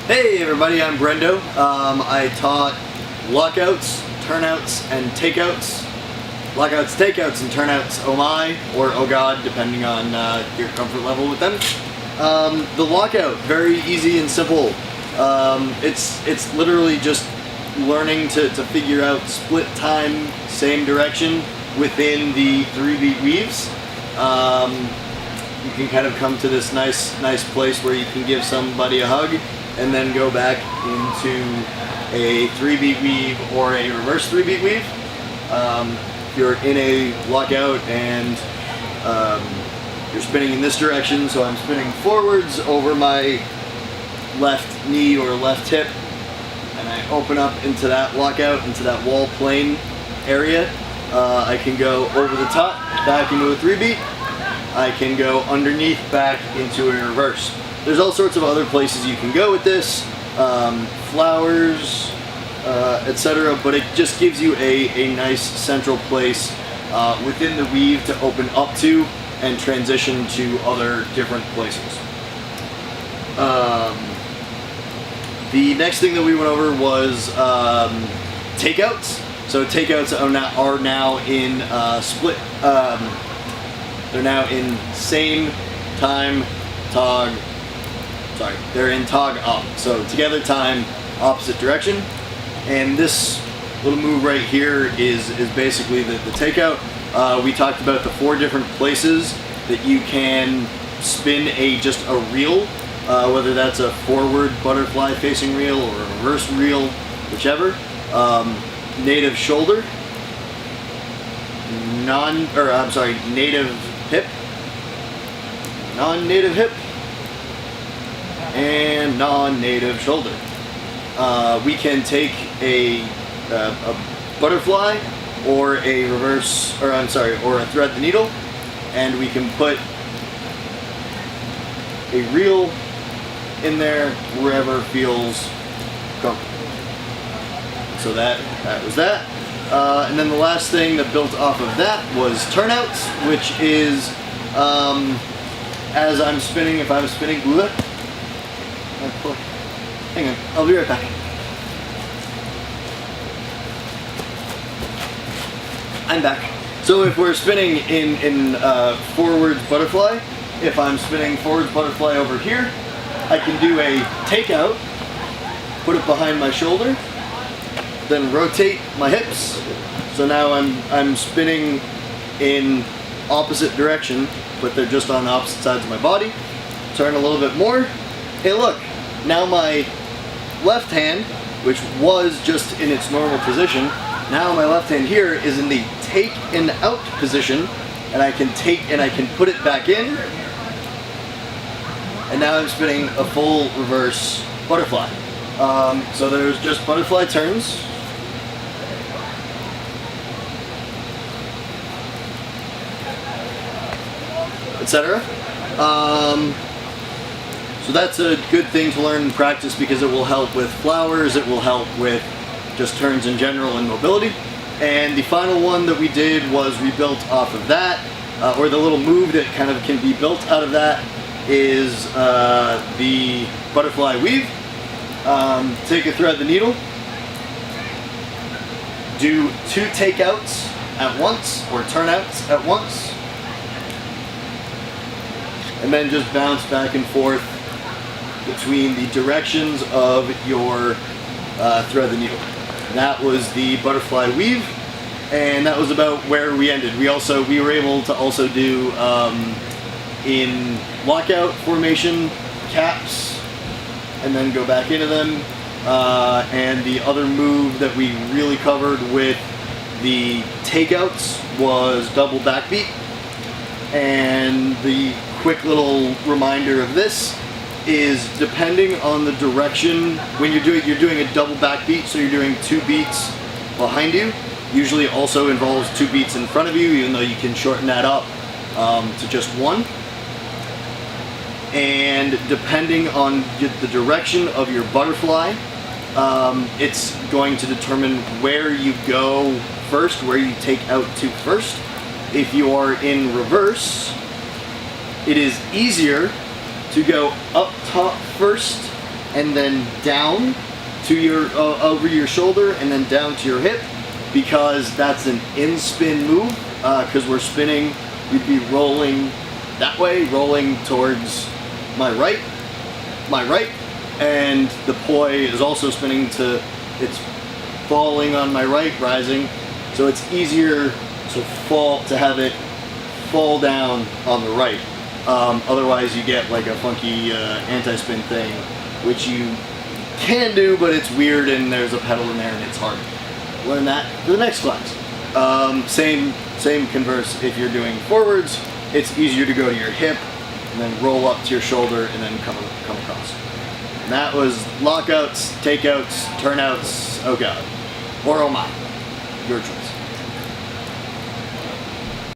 Hey everybody, I'm Brendo. I taught lockouts, turnouts, and takeouts. Lockouts, takeouts, and turnouts, oh my, or oh god, depending on your comfort level with them. The lockout, very easy and simple. It's literally just learning to figure out split time, same direction within the 3-beat weaves. You can kind of come to this nice place where you can give somebody a hug and then go back into a 3-beat weave or a reverse 3-beat weave. If you're in a lockout and you're spinning in this direction, so I'm spinning forwards over my left knee or left hip, and I open up into that lockout, into that wall plane area. I can go over the top, back into a 3-beat. I can go underneath, back into a reverse. There's all sorts of other places you can go with this, flowers, etc. But it just gives you a nice central place within the weave to open up to and transition to other different places. The next thing that we went over was takeouts. So takeouts are now in split. They're now in same time tog. Sorry, they're in tog up. So together time, opposite direction. And this little move right here is basically the takeout. We talked about the 4 different places that you can spin just a reel, whether that's a forward butterfly facing reel or a reverse reel, whichever. Native shoulder, native hip, non-native hip, and non-native shoulder. We can take a butterfly or a reverse, or a thread the needle, and we can put a reel in there wherever feels comfortable. So that was that. And then the last thing that built off of that was turnouts, which is as I'm spinning, if I'm spinning, hang on, I'll be right back. I'm back. So if we're spinning in forwards butterfly, if I'm spinning forwards butterfly over here, I can do a takeout, put it behind my shoulder, then rotate my hips. So now I'm spinning in opposite direction, but they're just on opposite sides of my body. Turn a little bit more. Hey look, now my left hand, which was just in its normal position, now my left hand here is in the take and out position, and I can take and I can put it back in, and now I'm spinning a full reverse butterfly. So there's just butterfly turns. Etc. So that's a good thing to learn and practice because it will help with flowers, it will help with just turns in general and mobility. And the final one that we did was we built off of that, or the little move that kind of can be built out of that is the butterfly weave. Take a thread the needle, do 2 takeouts at once, or turnouts at once, and then just bounce back and forth between the directions of your thread the needle. And that was the butterfly weave, and that was about where we ended. We were able to also do in lockout formation caps, and then go back into them. And the other move that we really covered with the takeouts was double backbeat. And the quick little reminder of this is depending on the direction, when you're doing a double backbeat, so you're doing 2 beats behind you. Usually it also involves 2 beats in front of you, even though you can shorten that up to just 1. And depending on the direction of your butterfly, it's going to determine where you go first, where you take out to first. If you are in reverse, it is easier to go up top first and then down to your over your shoulder and then down to your hip, because that's an in-spin move. Because we're spinning, we'd be rolling that way, rolling towards my right, and the poi is also spinning it's falling on my right, rising, so it's easier to have it fall down on the right. Otherwise you get like a funky anti-spin thing, which you can do, but it's weird and there's a pedal in there and it's hard. Learn that for the next class. Same converse if you're doing forwards. It's easier to go to your hip and then roll up to your shoulder and then come across. And that was lockouts, takeouts, turnouts, oh god, or oh my, your choice.